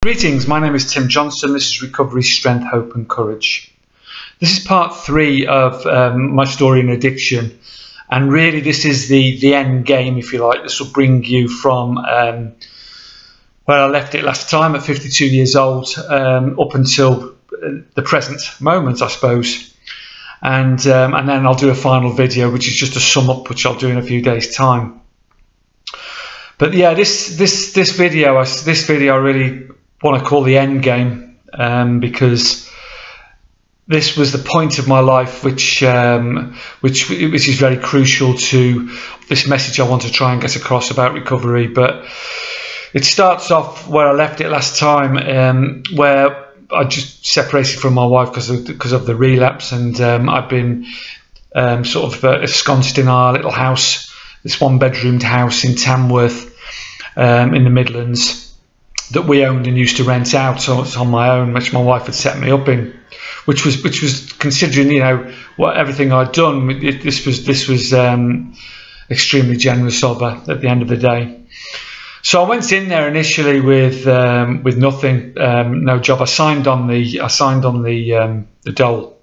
Greetings, my name is Tim Johnson. This is Recovery, Strength, Hope and Courage. This is part 3 of my story in addiction, and really this is the end game, if you like. This will bring you from where I left it last time at 52 years old up until the present moment, I suppose. And then I'll do a final video, which is just a sum up, which I'll do in a few days' time. But yeah, this video I really want to call the end game, because this was the point of my life which is very crucial to this message I want to try and get across about recovery. But it starts off where I left it last time, where I just separated from my wife because of the relapse, and I've been sort of ensconced in our little house, this one-bedroomed house in Tamworth, in the Midlands, that we owned and used to rent out. So it's on my own, which my wife had set me up in, which was considering, you know, what everything I'd done. This was extremely generous of her at the end of the day. So I went in there initially with nothing, no job. I signed on the dole,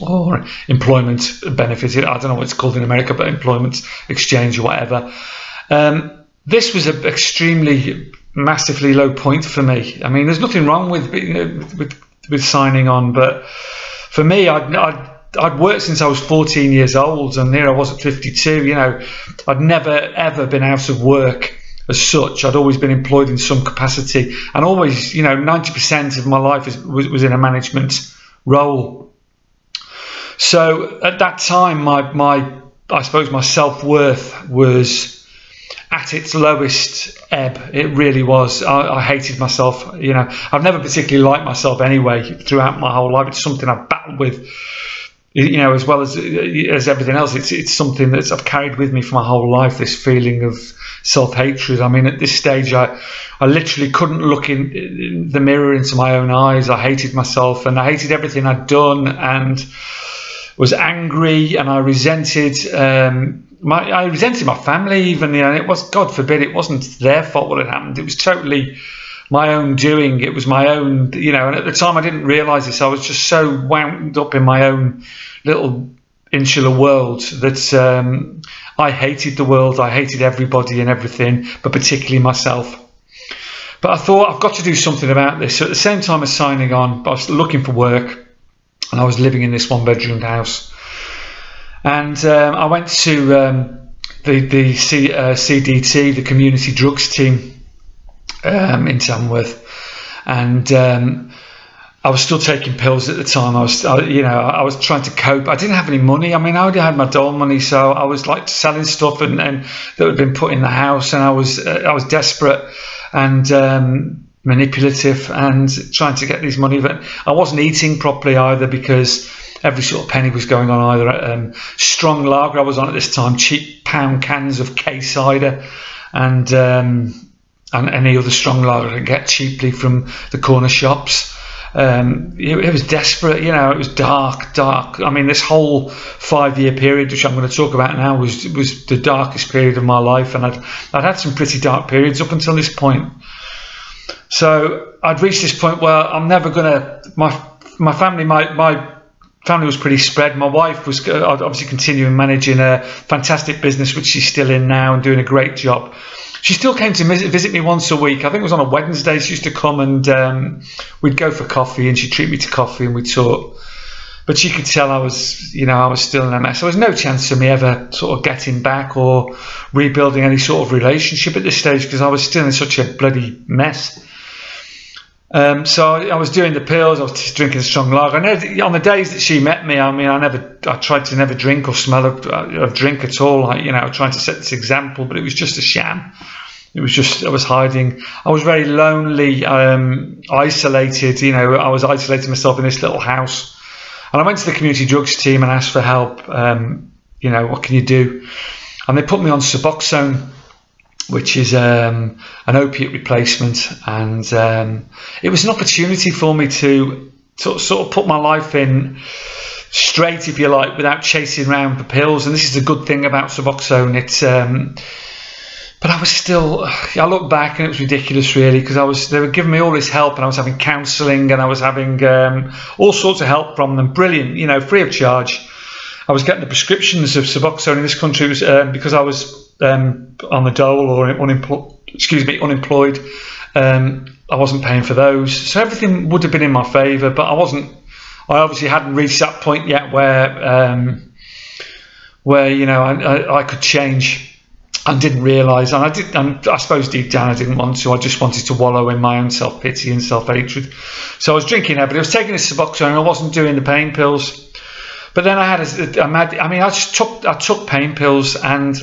or employment benefit. I don't know what it's called in America, but employment exchange or whatever. This was an extremely massively low point for me. I mean, there's nothing wrong with signing on, but for me, I'd worked since I was 14 years old, and here I was at 52. You know, I'd never ever been out of work as such. I'd always been employed in some capacity, and always, you know, 90% of my life was in a management role. So at that time, I suppose my self-worth was at its lowest ebb. It really was. I hated myself. You know, I've never particularly liked myself anyway throughout my whole life. It's something I've battled with, you know, as well as everything else. It's something that I've carried with me for my whole life, this feeling of self-hatred. I mean, at this stage, I literally couldn't look in the mirror into my own eyes. I hated myself, and I hated everything I'd done, and was angry, and I resented my family even. You know, it was, God forbid, it wasn't their fault what had happened. It was totally my own doing. It was my own, you know, and at the time I didn't realise this. I was just so wound up in my own little insular world that I hated the world. I hated everybody and everything, but particularly myself. But I thought, I've got to do something about this. So at the same time as signing on, I was looking for work, and I was living in this one-bedroomed house. And I went to the CDT, the Community Drugs Team, in Tamworth, and I was still taking pills at the time. I was trying to cope. I didn't have any money. I mean, I already had my dole money, so I was like selling stuff and that had been put in the house, and I was desperate and manipulative and trying to get this money. But I wasn't eating properly either, because every sort of penny was going on either strong lager I was on at this time, cheap pound cans of K cider, and any other strong lager I could get cheaply from the corner shops. It was desperate, you know. It was dark. I mean, this whole 5-year period, which I'm going to talk about now, was the darkest period of my life, and I'd had some pretty dark periods up until this point. So I'd reached this point where I'm never gonna. My family was pretty spread. My wife was obviously continuing managing a fantastic business, which she's still in now and doing a great job. She still came to visit me once a week. I think it was on a Wednesday. She used to come, and we'd go for coffee, and she'd treat me to coffee, and we'd talk. But she could tell I was still in a mess. There was no chance of me ever sort of getting back or rebuilding any sort of relationship at this stage, because I was still in such a bloody mess. So I was doing the pills, I was drinking strong lager. And on the days that she met me, I mean, I tried to never drink or smell of drink at all. Like, you know, trying to set this example, but it was just a sham. It was just, I was hiding. I was very lonely, isolated. You know, I was isolating myself in this little house. And I went to the Community Drugs Team and asked for help. You know, what can you do? And they put me on Suboxone, which is an opiate replacement, and it was an opportunity for me to sort of put my life in straight, if you like, without chasing around for pills. And this is the good thing about Suboxone. It's But I was still, I look back and it was ridiculous really, because they were giving me all this help, and I was having counselling, and I was having all sorts of help from them, brilliant, you know, free of charge. I was getting the prescriptions of Suboxone in this country was because I was on the dole or unemployed. I wasn't paying for those, so everything would have been in my favour, but I obviously hadn't reached that point yet where you know, I could change. I didn't realise, and I suppose deep down I didn't want to. I just wanted to wallow in my own self-pity and self-hatred. So I was drinking heavily. I was taking this Suboxone, and I wasn't doing the pain pills. But then I had I took pain pills, and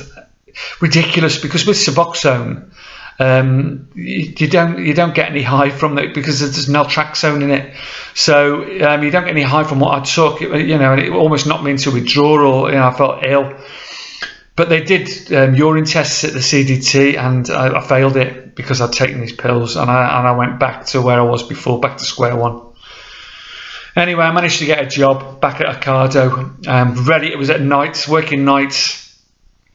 ridiculous, because with Suboxone, you don't get any high from it because there's naltrexone in it. So you don't get any high from what I took. You know, and it almost knocked me into withdrawal. You know, I felt ill. But they did urine tests at the CDT, and I failed it because I'd taken these pills, and I went back to where I was before, back to square one. Anyway, I managed to get a job back at Ocado. It was at nights, working nights.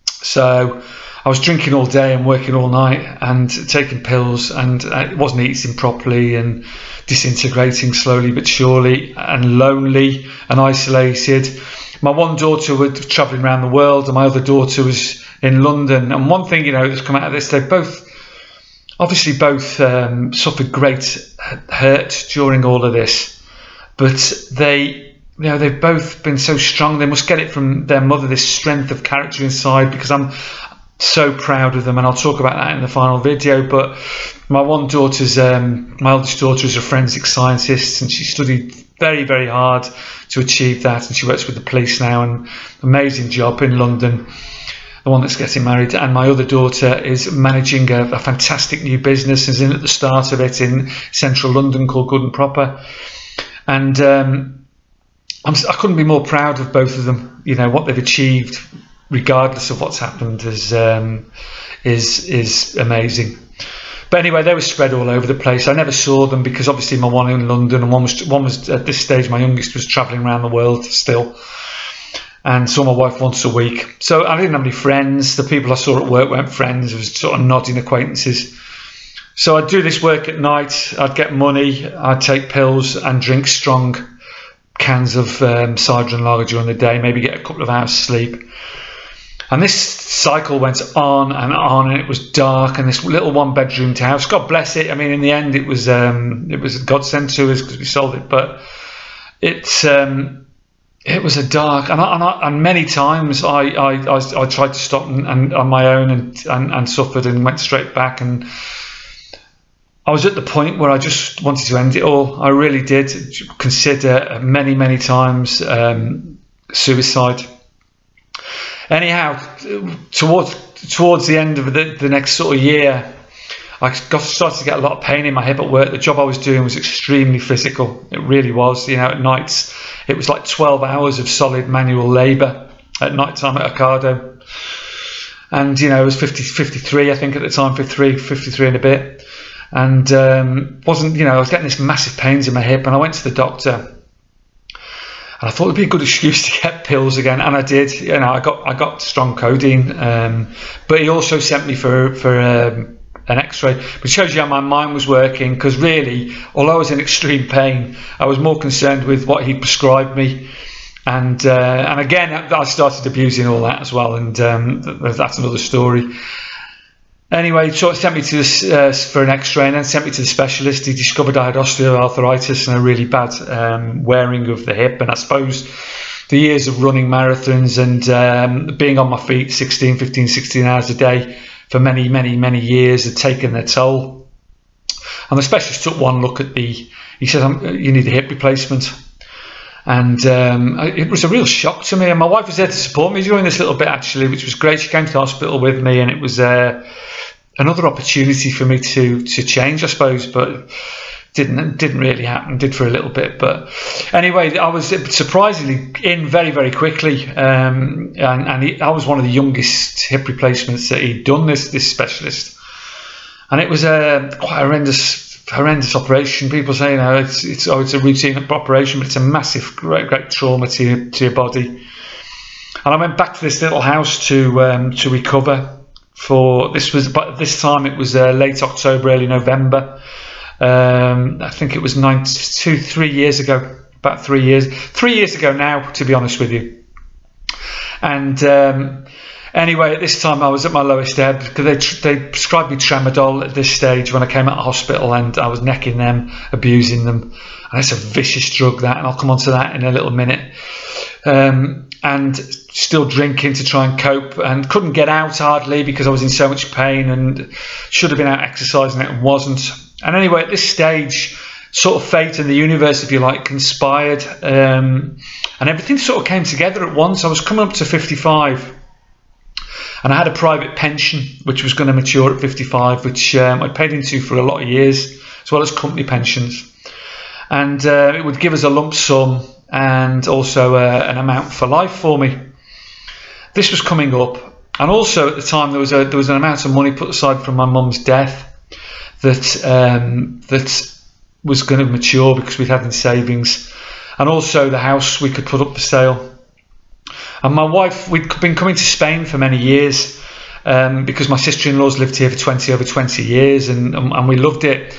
So I was drinking all day and working all night and taking pills, and it wasn't eating properly and disintegrating slowly but surely, and lonely and isolated. My one daughter was travelling around the world, and my other daughter was in London. And one thing, you know, that's come out of this, they both suffered great hurt during all of this, but they've both been so strong. They must get it from their mother, this strength of character inside, because I'm so proud of them, and I'll talk about that in the final video. But my eldest daughter is a forensic scientist, and she studied very, very hard to achieve that, and she works with the police now, and amazing job in London, the one that's getting married. And my other daughter is managing a fantastic new business, is in at the start of it in central London called Good and Proper, and I couldn't be more proud of both of them. You know, what they've achieved regardless of what's happened is amazing. But anyway, they were spread all over the place. I never saw them because obviously my one in London, and one was at this stage, my youngest was travelling around the world still, and saw my wife once a week. So I didn't have any friends. The people I saw at work weren't friends. It was sort of nodding acquaintances. So I'd do this work at night. I'd get money. I'd take pills and drink strong cans of cider and lager during the day. Maybe get a couple of hours sleep. And this cycle went on, and it was dark, and this little one-bedroomed house, God bless it. I mean, in the end, it was a godsend to us because we sold it. But it was a dark, and many times I tried to stop and on my own and suffered and went straight back. And I was at the point where I just wanted to end it all. I really did consider many times suicide. Anyhow, towards the end of the next sort of year, I started to get a lot of pain in my hip at work. The job I was doing was extremely physical. It really was. You know, at nights, it was like 12 hours of solid manual labour at night time at Ocado. And, you know, it was 53, I think at the time, 53 and a bit. And I was getting this massive pains in my hip, and I went to the doctor. And I thought it'd be a good excuse to get pills again, and I did. You know, I got strong codeine, but he also sent me for an X-ray, which shows you how my mind was working. Because really, although I was in extreme pain, I was more concerned with what he prescribed me, and again, I started abusing all that as well, and that's another story. Anyway, so it sent me to this for an X-ray, and then sent me to the specialist. He discovered I had osteoarthritis and a really bad wearing of the hip. And I suppose the years of running marathons and being on my feet 16 hours a day for many years had taken their toll. And the specialist took one look at he said, you need a hip replacement. And it was a real shock to me. And my wife was there to support me during this little bit, actually, which was great. She came to the hospital with me, and it was another opportunity for me to change, I suppose, but didn't really happen. Did for a little bit, but anyway, I was surprisingly in very quickly, and I was one of the youngest hip replacements that he'd done. This specialist, and it was quite a horrendous operation. People say, you know, it's a routine operation, but it's a massive, great trauma to your body. And I went back to this little house to recover for but this time it was late October, early November. I think it was 3 years ago, about 3 years. 3 years ago now, to be honest with you. And anyway, at this time I was at my lowest ebb because they prescribed me tramadol at this stage when I came out of hospital, and I was necking them, abusing them. And it's a vicious drug, that, and I'll come on to that in a little minute. And still drinking to try and cope, and couldn't get out hardly because I was in so much pain, and should have been out exercising it and wasn't. And anyway, at this stage, sort of fate and the universe, if you like, conspired, and everything sort of came together at once. I was coming up to 55, and I had a private pension which was going to mature at 55, which I'd paid into for a lot of years, as well as company pensions. And it would give us a lump sum and also an amount for life for me. This was coming up, and also at the time there was an amount of money put aside from my mum's death that was going to mature because we'd had in savings, and also the house we could put up for sale. And my wife, we'd been coming to Spain for many years because my sister-in-law's lived here for over 20 years, and we loved it.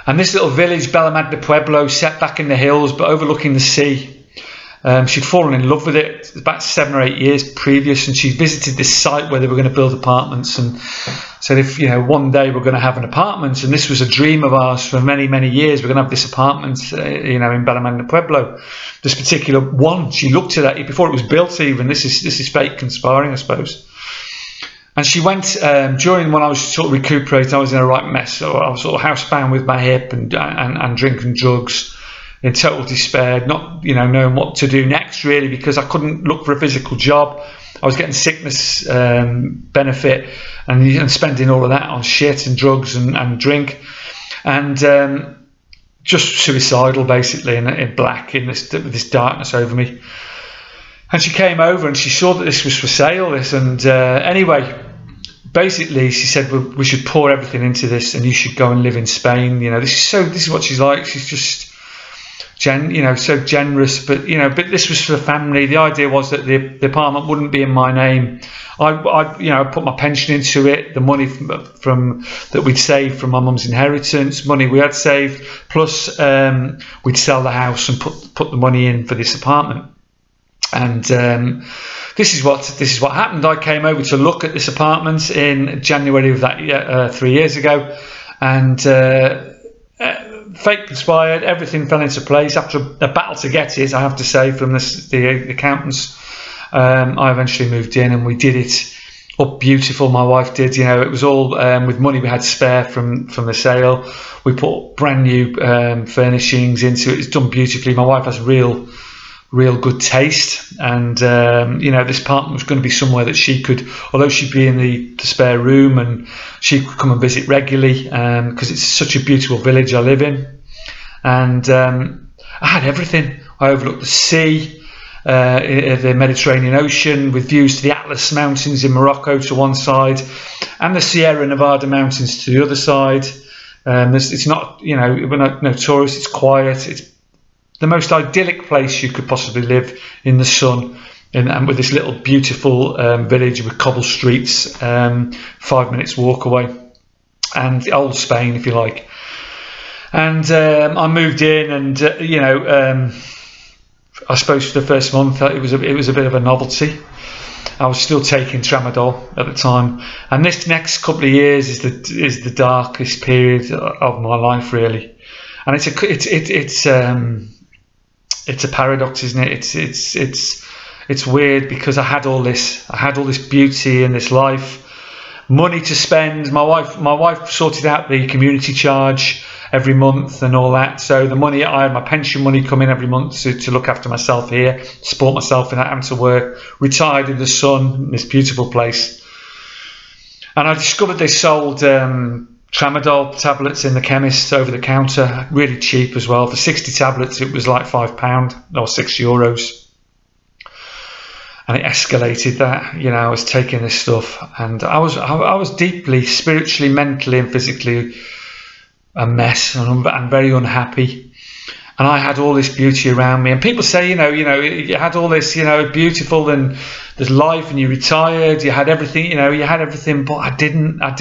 And this little village, Magna Pueblo, set back in the hills but overlooking the sea, she'd fallen in love with it about 7 or 8 years previous, and she visited this site where they were going to build apartments, and said, if one day we're going to have an apartment, and this was a dream of ours for many, many years, we're going to have this apartment in Magna Pueblo, this particular one. She looked at it before it was built even. This is fate conspiring, I suppose. And she went during when I was sort of recuperating. I was in a right mess, so I was sort of housebound with my hip and drinking drugs, in total despair, not knowing what to do next really, because I couldn't look for a physical job. I was getting sickness benefit and spending all of that on shit and drugs and drink, and just suicidal basically, in black, in this darkness over me. And she came over and she saw that this was for sale, anyway, basically she said, well, we should pour everything into this, and you should go and live in Spain. This is what she's like. She's just so generous, but this was for the family. The idea was that the apartment wouldn't be in my name. I put my pension into it, the money from that we'd saved from my mum's inheritance, money we had saved, plus we'd sell the house and put the money in for this apartment. And this is what happened. I came over to look at this apartment in January of that year, 3 years ago, and fate conspired. Everything fell into place after a battle to get it, I have to say, from the accountants. I eventually moved in, and we did it up beautiful. My wife did. It was all with money we had spare from the sale. We put brand new furnishings into it. It's done beautifully. My wife has real good taste, and this apartment was going to be somewhere that she could, although she'd be in the spare room, and she could come and visit regularly, because it's such a beautiful village I live in. And I had everything. I overlooked the sea, the Mediterranean Ocean, with views to the Atlas Mountains in Morocco to one side, and the Sierra Nevada Mountains to the other side. It's not, we're no tourists. It's quiet. It's the most idyllic place you could possibly live, in the sun, and with this little beautiful village with cobble streets, 5 minutes walk away, and old Spain, if you like. And I moved in, and I suppose for the first month it was a bit of a novelty. I was still taking tramadol at the time, and this next couple of years is the darkest period of my life, really. And it's a paradox, isn't it? It's weird, because I had all this beauty and this life, money to spend. My wife sorted out the community charge every month and all that. So the money, I had my pension money come in every month to look after myself here, support myself without having to work. Retired in the sun in this beautiful place, and I discovered they sold tramadol tablets in the chemist over the counter, really cheap as well. For 60 tablets it was like £5 or €6, and it escalated that. I was taking this stuff, and I was deeply, spiritually, mentally and physically a mess, and very unhappy. And I had all this beauty around me, and people say, you had all this, beautiful, and there's life, and you retired, you had everything, you had everything, but I didn't. I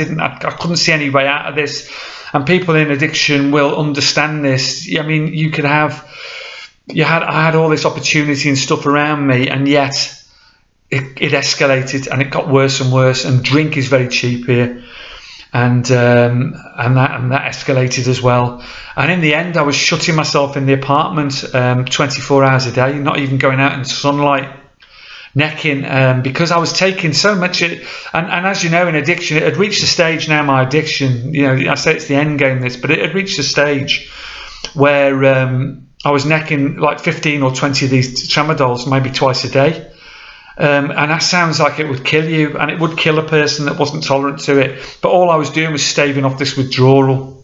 couldn't see any way out of this. And people in addiction will understand this. I mean, I had all this opportunity and stuff around me, and yet it escalated, and it got worse and worse. And drink is very cheap here. And that escalated as well. And in the end, I was shutting myself in the apartment 24 hours a day, not even going out in sunlight, necking, because I was taking so much. And as you know, in addiction, it had reached a stage now, my addiction, I say it's the end game, but it had reached a stage where I was necking like 15 or 20 of these tramadols maybe twice a day. And that sounds like it would kill you, and it would kill a person that wasn't tolerant to it. But all I was doing was staving off this withdrawal.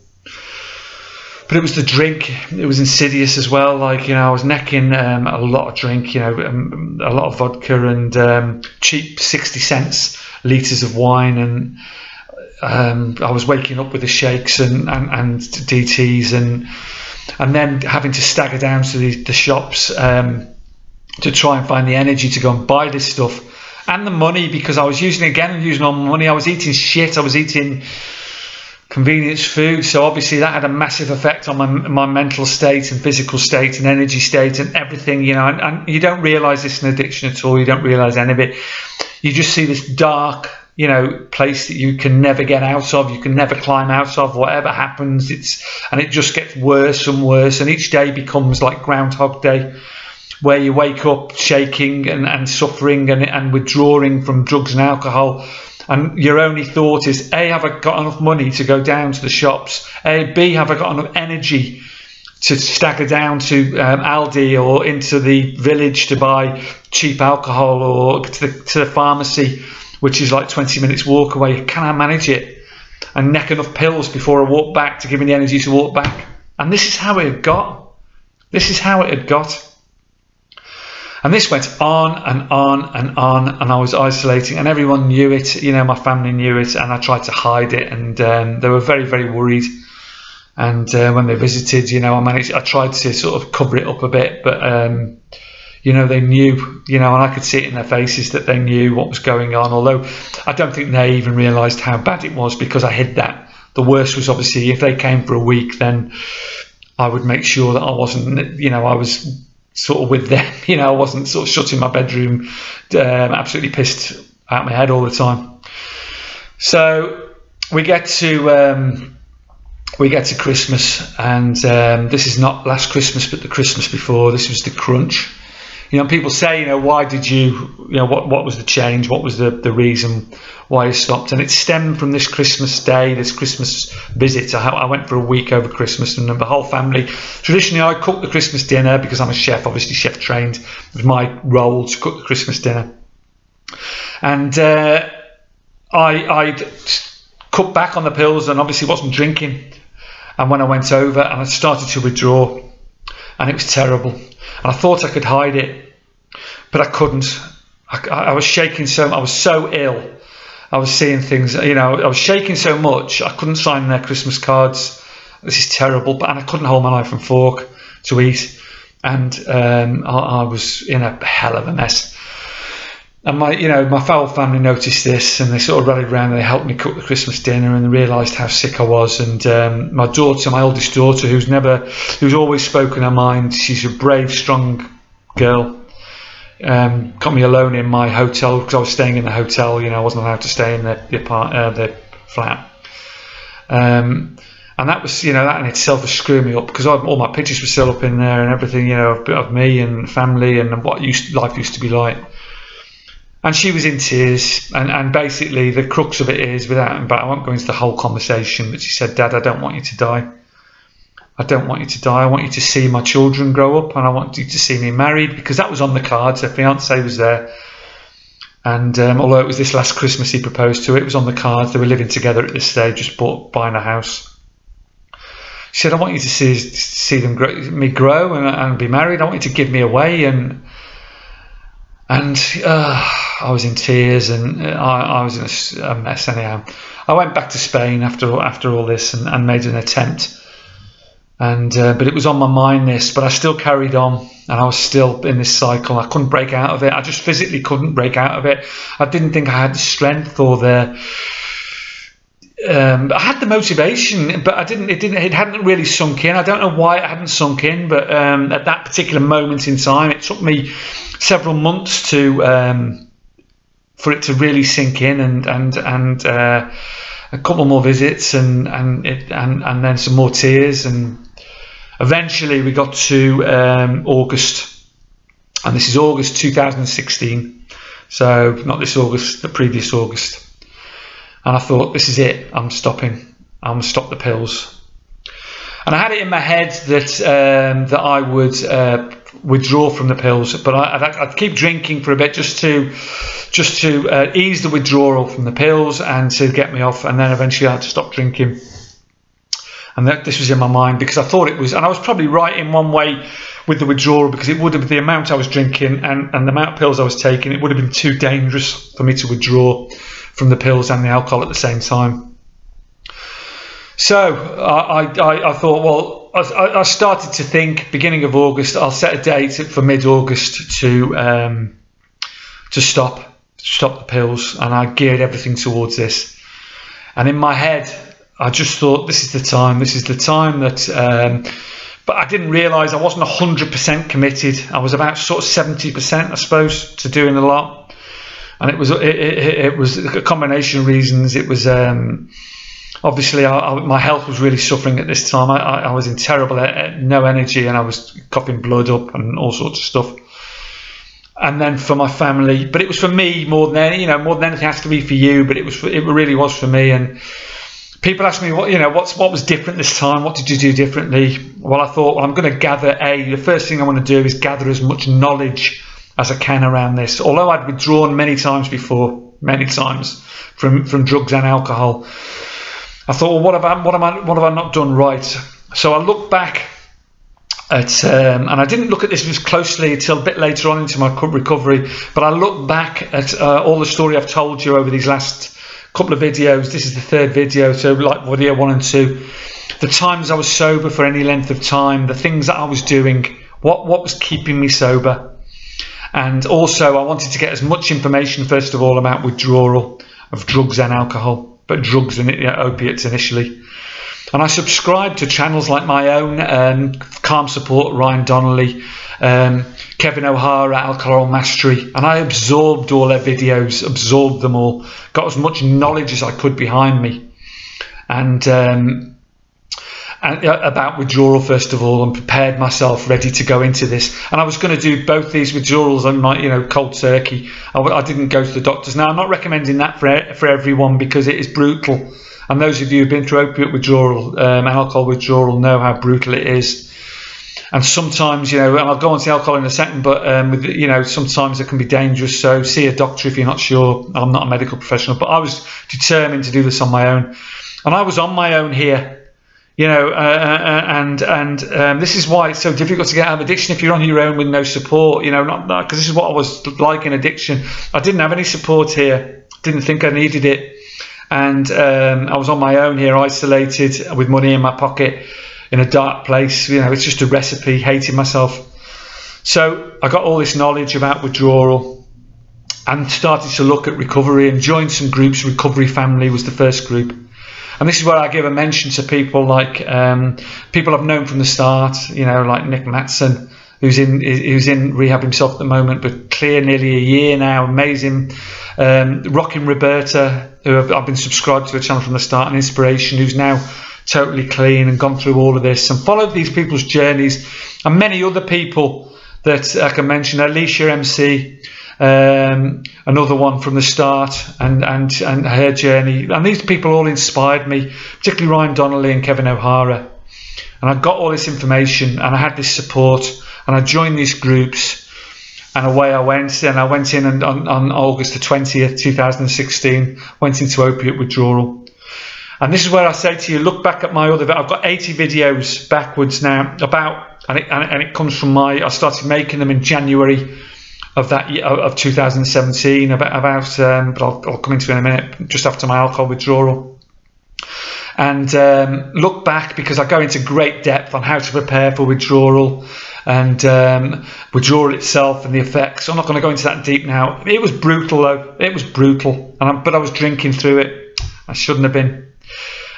But it was the drink. It was insidious as well. Like, I was necking a lot of drink, a lot of vodka and cheap 60 cents litres of wine. And I was waking up with the shakes and DTs and then having to stagger down to the shops to try and find the energy to go and buy this stuff, and the money, because I was using all my money. I was eating shit. I was eating convenience food. So obviously that had a massive effect on my mental state and physical state and energy state and everything, and you don't realize this in addiction at all. You don't realize any of it. You just see this dark, place that you can never get out of. You can never climb out of. Whatever happens, and it just gets worse and worse. And each day becomes like Groundhog Day, where you wake up shaking and suffering and withdrawing from drugs and alcohol, and your only thought is, A, have I got enough money to go down to the shops? B, have I got enough energy to stagger down to Aldi or into the village to buy cheap alcohol, or to the pharmacy, which is like 20 minutes walk away? Can I manage it and neck enough pills before I walk back to give me the energy to walk back? And this is how it had got. And this went on and on and on, and I was isolating, and everyone knew it. My family knew it, and I tried to hide it, and they were very, very worried. And when they visited, I tried to sort of cover it up a bit, but they knew, and I could see it in their faces that they knew what was going on. Although I don't think they even realised how bad it was, because I hid that. The worst was obviously if they came for a week, then I would make sure that I wasn't, I was sort of with them, I wasn't sort of shut in my bedroom, absolutely pissed out my head all the time. So we get to Christmas, and this is not last Christmas, but the Christmas before. This was the crunch. People say, why did you, what was the change? What was the reason why you stopped? And it stemmed from this Christmas day, this Christmas visit. I went for a week over Christmas, and the whole family. Traditionally, I cooked the Christmas dinner because I'm a chef, obviously chef trained. It was my role to cook the Christmas dinner. And I cut back on the pills and obviously wasn't drinking. And when I went over, and I started to withdraw, and it was terrible. And I thought I could hide it, but I couldn't. I was shaking I was so ill. I was seeing things, I was shaking so much, I couldn't sign their Christmas cards. This is terrible. And I couldn't hold my knife and fork to eat. And I was in a hell of a mess. And my foul family noticed this, and they sort of rallied around and they helped me cook the Christmas dinner, and they realised how sick I was. And my oldest daughter, who's always spoken her mind, she's a brave, strong girl, got me alone in my hotel, because I was staying in the hotel. I wasn't allowed to stay in the flat. And that was, that in itself was screwing me up, because all my pictures were still up in there and everything, of me and family and what life used to be like. And she was in tears, and basically the crux of it is, but I won't go into the whole conversation, but she said, "Dad, I don't want you to die. I don't want you to die. I want you to see my children grow up, and I want you to see me married," because that was on the cards. Her fiance was there, and although it was this last Christmas he proposed to her, it was on the cards. They were living together at this stage, just buying a house. She said, "I want you to see them grow and be married. I want you to give me away," and I was in tears, and I was in a mess anyhow. I went back to Spain after all this, and made an attempt And but it was on my mind, this, but I still carried on, and I was still in this cycle. I couldn't break out of it. I just physically couldn't break out of it. I didn't think I had the strength or the I had the motivation, but it hadn't really sunk in. I don't know why it hadn't sunk in, but at that particular moment in time, it took me several months to for it to really sink in, and a couple more visits, and then some more tears, and eventually we got to August, and this is August 2016, so not this August, the previous August. And I thought, this is it, I'm stopping. I'm going to stop the pills. And I had it in my head that I would withdraw from the pills, but I'd keep drinking for a bit just to ease the withdrawal from the pills and to get me off, and then eventually I had to stop drinking. And this was in my mind, because I thought it was, and I was probably right in one way with the withdrawal, because it would have, the amount I was drinking and the amount of pills I was taking, it would have been too dangerous for me to withdraw from the pills and the alcohol at the same time. So I thought, well, I started to think, beginning of August, I'll set a date for mid-August to stop the pills, and I geared everything towards this. And in my head, I just thought, this is the time that, but I didn't realise I wasn't 100% committed. I was about sort of 70%, I suppose, to doing a lot. And it was a combination of reasons. It was obviously my health was really suffering at this time. I was in terrible, no energy, and I was coughing blood up and all sorts of stuff. And then for my family, but it was for me more than anything. It has to be for you, but it really was for me. And people ask me, what was different this time? What did you do differently? Well, I thought, well, I'm going to gather the first thing I want to do is gather as much knowledge as I can around this. Although I'd withdrawn many times before, from drugs and alcohol, I thought, well, what have I not done right? So I looked back at, and I didn't look at this as closely until a bit later on into my recovery, but I looked back at all the story I've told you over these last couple of videos. This is the third video, so like video 1 and 2. The times I was sober for any length of time, the things that I was doing, what was keeping me sober. And also I wanted to get as much information, first of all, about withdrawal of drugs and alcohol, but drugs and opiates initially. And I subscribed to channels like my own, Calm Support, Ryan Donnelly, Kevin O'Hara, Alcohol Mastery, and I absorbed all their videos, absorbed them all, got as much knowledge as I could behind me, and about withdrawal first of all, and prepared myself ready to go into this. And I was going to do both these withdrawals on my, cold turkey. I didn't go to the doctors. Now I'm not recommending that for everyone, because it is brutal. And those of you who've been through opiate withdrawal, alcohol withdrawal, know how brutal it is. And sometimes, and I'll go on to alcohol in a second, but sometimes it can be dangerous. So see a doctor if you're not sure. I'm not a medical professional, but I was determined to do this on my own, and I was on my own here. This is why it's so difficult to get out of addiction if you're on your own with no support. Because this is what I was like in addiction. I didn't have any support here. Didn't think I needed it. And I was on my own here, isolated, with money in my pocket, in a dark place. It's just a recipe, hating myself. So I got all this knowledge about withdrawal and started to look at recovery and joined some groups. Recovery Family was the first group. And this is where I give a mention to people like people I've known from the start, like Nick Matson, who's in rehab himself at the moment, but clear nearly a year now, amazing. Rockin' Roberta, who I've been subscribed to a channel from the start, and Inspiration, who's now totally clean and gone through all of this, and followed these people's journeys, and many other people that I can mention. Alicia MC, another one from the start, and her journey. And these people all inspired me, particularly Ryan Donnelly and Kevin O'Hara. And I got all this information, and I had this support, and I joined these groups, and away I went. And I went in, and on August the 20th, 2016, went into opiate withdrawal. And this is where I say to you, look back at my other, I've got 80 videos backwards now and it comes from I started making them in January of that year, of 2017, but I'll come into it in a minute, just after my alcohol withdrawal. and look back, because I go into great depth on how to prepare for withdrawal and withdrawal itself and the effects. I'm not going to go into that deep now. It was brutal though. It was brutal, but I was drinking through it. I shouldn't have been.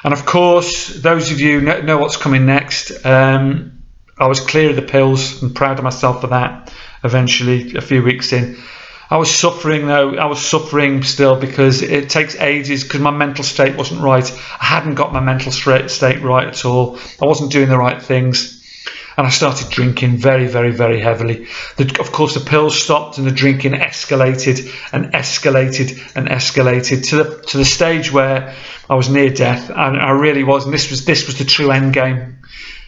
And of course, those of you know what's coming next. I was clear of the pills and proud of myself for that. Eventually, a few weeks in, I was suffering though. I was suffering still, because it takes ages, because my mental state wasn't right. I hadn't got my mental state right at all. I wasn't doing the right things. And I started drinking very, very, very heavily. Of course, the pills stopped and the drinking escalated and escalated and escalated to the stage where I was near death. And I really was. And this was the true end game,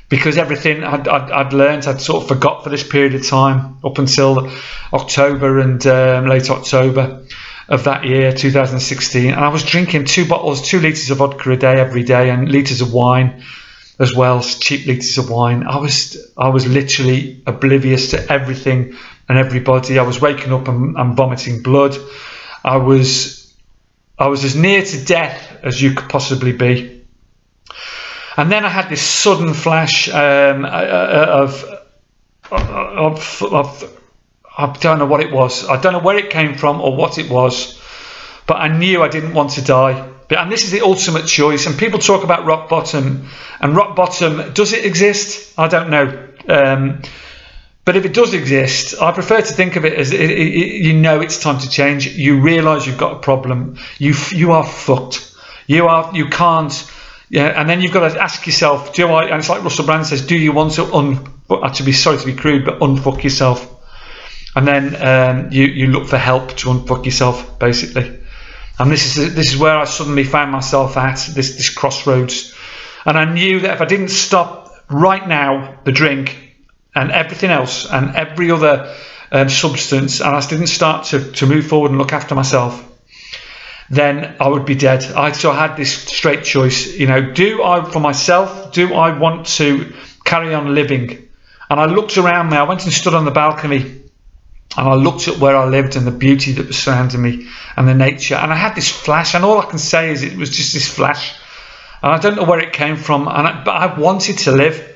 because everything I'd learned, I'd sort of forgot for this period of time up until October and late October of that year, 2016. And I was drinking 2 litres of vodka a day every day, and litres of wine as well, cheap litres of wine. I was literally oblivious to everything and everybody. I was waking up and vomiting blood. I was as near to death as you could possibly be. And then I had this sudden flash of I don't know what it was. I don't know where it came from or what it was, but I knew I didn't want to die. And this is the ultimate choice. And people talk about rock bottom, and rock bottom, does it exist? I don't know. But if it does exist, I prefer to think of it as you know it's time to change. You realise you've got a problem. You are fucked. You can't. Yeah, and then you've got to ask yourself, do I? And it's like Russell Brand says, do you want to sorry to be crude, but unfuck yourself? And then you look for help to unfuck yourself, basically. And this is where I suddenly found myself at this crossroads, and I knew that if I didn't stop right now the drink and everything else and every other substance, and I didn't start to move forward and look after myself, then I would be dead. So I had this straight choice, you know, do I want to carry on living? And I looked around me. I went and stood on the balcony, and I looked at where I lived and the beauty that was surrounding me and the nature. And I had this flash, and all I can say is it was just this flash. And I don't know where it came from, but I wanted to live.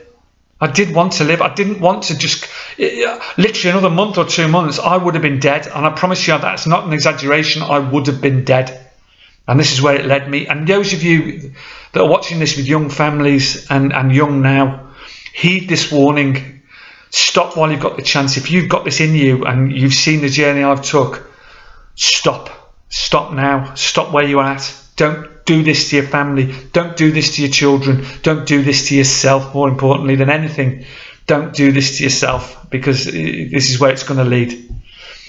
I did want to live. I didn't want to just, literally another month or 2 months, I would have been dead. And I promise you, that's not an exaggeration, I would have been dead. And this is where it led me. And those of you that are watching this with young families and young now, heed this warning. Stop while you've got the chance. If you've got this in you and you've seen the journey I've took, stop now. Stop where you're at. Don't do this to your family. Don't do this to your children. Don't do this to yourself. More importantly than anything, don't do this to yourself, because this is where it's going to lead.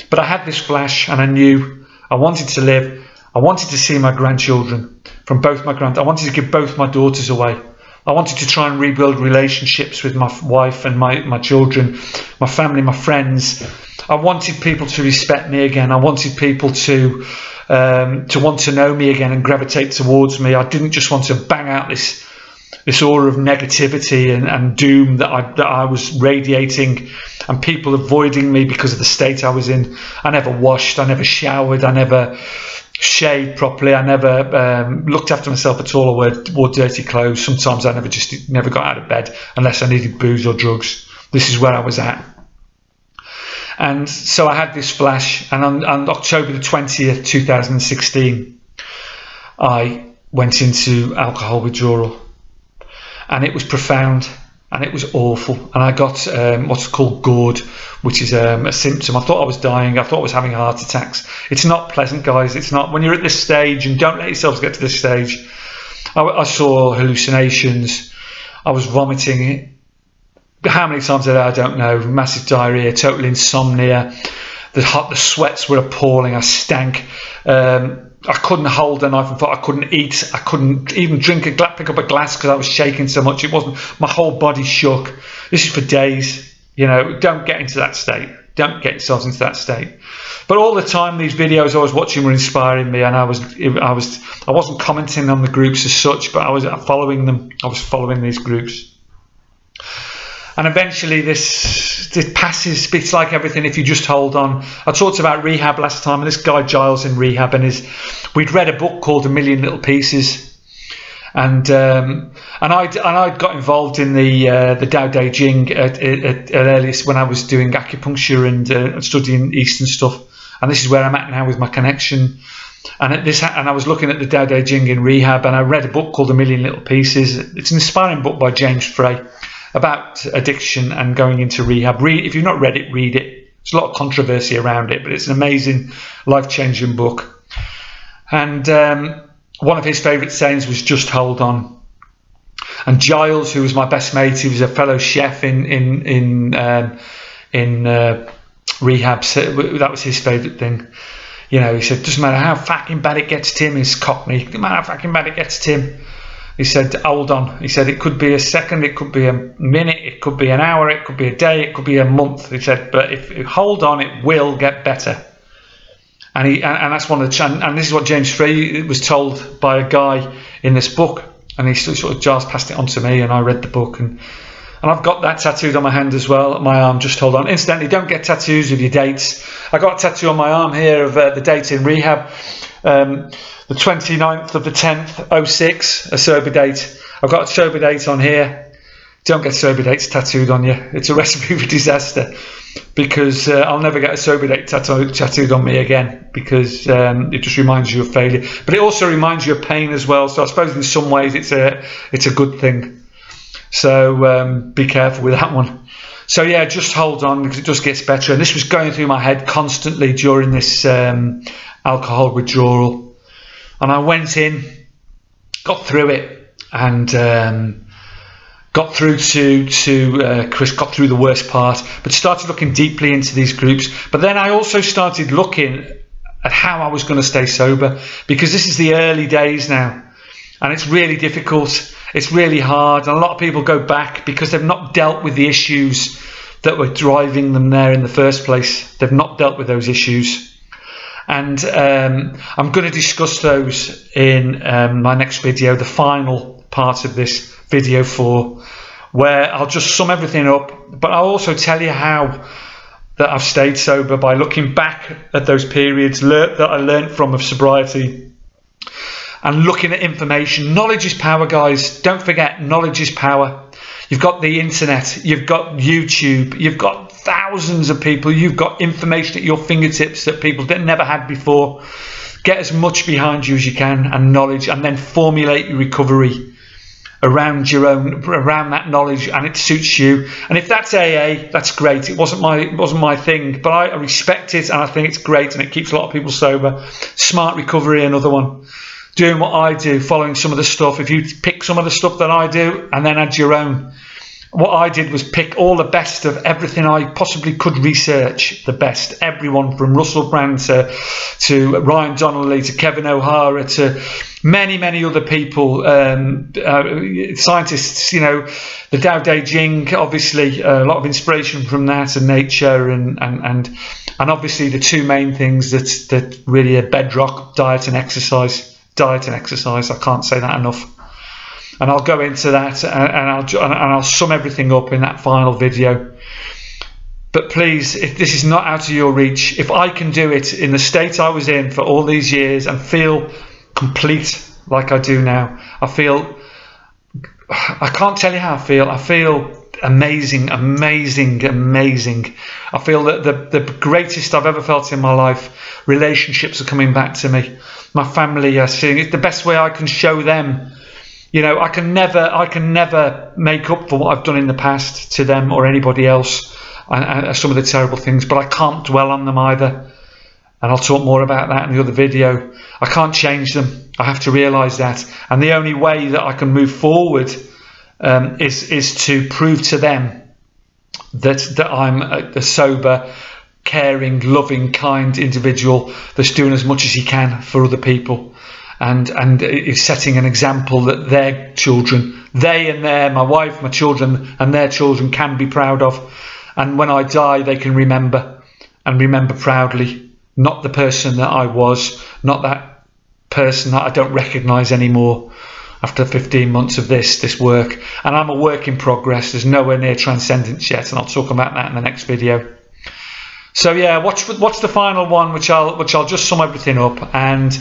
But I had this flash, and I knew I wanted to live. I wanted to see my grandchildren from both my I wanted to give both my daughters away. I wanted to try and rebuild relationships with my wife and my children, my family, my friends. I wanted people to respect me again. I wanted people to want to know me again and gravitate towards me. I didn't just want to bang out this aura of negativity and doom that I was radiating, and people avoiding me because of the state I was in. I never washed, I never showered, I never shaved properly, I never looked after myself at all, or wore dirty clothes. Sometimes I never got out of bed unless I needed booze or drugs. This is where I was at. And so I had this flash, and on October the 20th 2016 I went into alcohol withdrawal, and it was profound and it was awful. And I got what's called GORD, which is a symptom. I thought I was dying. I thought I was having heart attacks. It's not pleasant, guys. It's not. When you're at this stage, and don't let yourselves get to this stage. I saw hallucinations. I was vomiting. How many times a day, I don't know. Massive diarrhea, total insomnia. The sweats were appalling. I stank. I couldn't hold a knife and fork. I couldn't eat. I couldn't even pick up a glass because I was shaking so much. It wasn't. My whole body shook. This is for days. You know, don't get into that state. Don't get yourselves into that state. But all the time, these videos I was watching were inspiring me, and I wasn't commenting on the groups as such, but I was following them. I was following these groups. And eventually this passes. It's like everything, if you just hold on. I talked about rehab last time, and this guy Giles in rehab, and we'd read a book called A Million Little Pieces, I'd got involved in the Tao Te Ching at earliest when I was doing acupuncture and studying Eastern stuff, and this is where I'm at now with my connection. And I was looking at the Tao Te Ching in rehab, and I read a book called A Million Little Pieces. It's an inspiring book by James Frey about addiction and going into rehab. If you've not read it, read it. There's a lot of controversy around it, but it's an amazing, life-changing book. And one of his favourite sayings was "Just hold on." And Giles, who was my best mate, he was a fellow chef in rehab. So that was his favourite thing. You know, he said, doesn't matter how fucking bad it gets, Tim. He's Cockney. Doesn't matter how fucking bad it gets, Tim. He said, hold on. He said, it could be a second, it could be a minute, it could be an hour, it could be a day, it could be a month. He said, but if you hold on, it will get better. And that's one of the, and this is what James Frey was told by a guy in this book. And he sort of Giles passed it on to me, and I read the book, and I've got that tattooed on my hand as well, my arm. Just hold on. Incidentally, don't get tattoos of your dates. I got a tattoo on my arm here of the date in rehab, the 29th of the 10th, 06, a sober date. I've got a sober date on here. Don't get sober dates tattooed on you. It's a recipe for disaster, because I'll never get a sober date tattooed on me again, because it just reminds you of failure. But it also reminds you of pain as well. So I suppose in some ways it's a good thing. So be careful with that one. So yeah, just hold on, because it just gets better. And this was going through my head constantly during this alcohol withdrawal. And I went in, got through it, and got through to Chris, got through the worst part, but started looking deeply into these groups. But then I also started looking at how I was going to stay sober, because this is the early days now, and it's really difficult. It's really hard, and a lot of people go back because they've not dealt with the issues that were driving them there in the first place. They've not dealt with those issues. And I'm going to discuss those in my next video, the final part of this video 4, where I'll just sum everything up, but I'll also tell you how that I've stayed sober by looking back at those periods that I learned from of sobriety, and looking at information. Knowledge is power, guys. Don't forget, knowledge is power. You've got the internet, you've got YouTube, you've got thousands of people, you've got information at your fingertips that people never had before. Get as much behind you as you can, and knowledge, and then formulate your recovery around that knowledge, and it suits you. And if that's AA, that's great. It wasn't my thing, but I respect it, and I think it's great, and it keeps a lot of people sober. Smart recovery, another one. Doing what I do, following some of the stuff. If you pick some of the stuff that I do and then add your own. What I did was pick all the best of everything I possibly could research, the best. Everyone from Russell Brand to Ryan Donnelly to Kevin O'Hara to many, many other people, scientists, you know, the Tao Te Ching, obviously a lot of inspiration from that, and nature, and obviously the two main things that really are bedrock: diet and exercise. Diet and exercise. I can't say that enough. And I'll go into that, and I'll sum everything up in that final video. But please, if this is not out of your reach, if I can do it in the state I was in for all these years and feel complete like I do now, I can't tell you how I feel. I feel amazing, amazing, amazing. I feel that the greatest I've ever felt in my life. Relationships are coming back to me. My family are seeing it the best way I can show them. You know, I can never make up for what I've done in the past to them or anybody else, and some of the terrible things, but I can't dwell on them either. And I'll talk more about that in the other video. I can't change them. I have to realise that. And the only way that I can move forward is to prove to them that I'm a sober, caring, loving, kind individual that's doing as much as he can for other people, and is setting an example that their children, my wife, my children and their children can be proud of. And when I die, they can remember, and remember proudly, not the person that I was, not that person that I don't recognise anymore after 15 months of this work. And I'm a work in progress. There's nowhere near transcendence yet, and I'll talk about that in the next video. So yeah, watch the final one, which I'll just sum everything up. And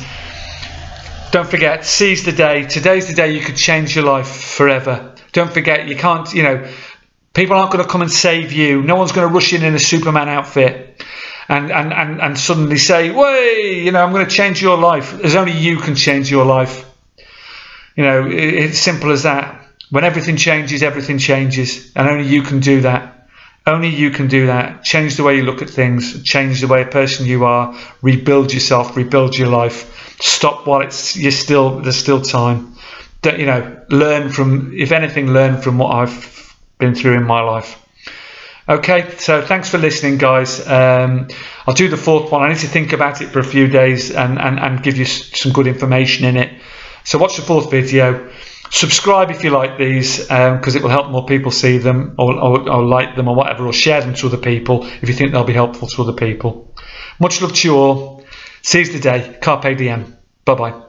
Don't forget, seize the day. Today's the day you could change your life forever. Don't forget, you can't, you know, people aren't going to come and save you. No one's going to rush in a Superman outfit and suddenly say, "Way, you know, I'm going to change your life." There's only you can change your life. You know, it's simple as that. When everything changes, and only you can do that. Only you can do that. Change the way you look at things. Change the way a person you are. Rebuild yourself. Rebuild your life. Stop while there's still time. You know, learn from, if anything, learn from what I've been through in my life. Okay, so thanks for listening, guys. I'll do the fourth one. I need to think about it for a few days and give you some good information in it. So watch the fourth video. Subscribe if you like these, because it will help more people see them, or like them, or whatever, or share them to other people if you think they'll be helpful to other people. Much love to you all. Seize the day. Carpe diem. Bye bye.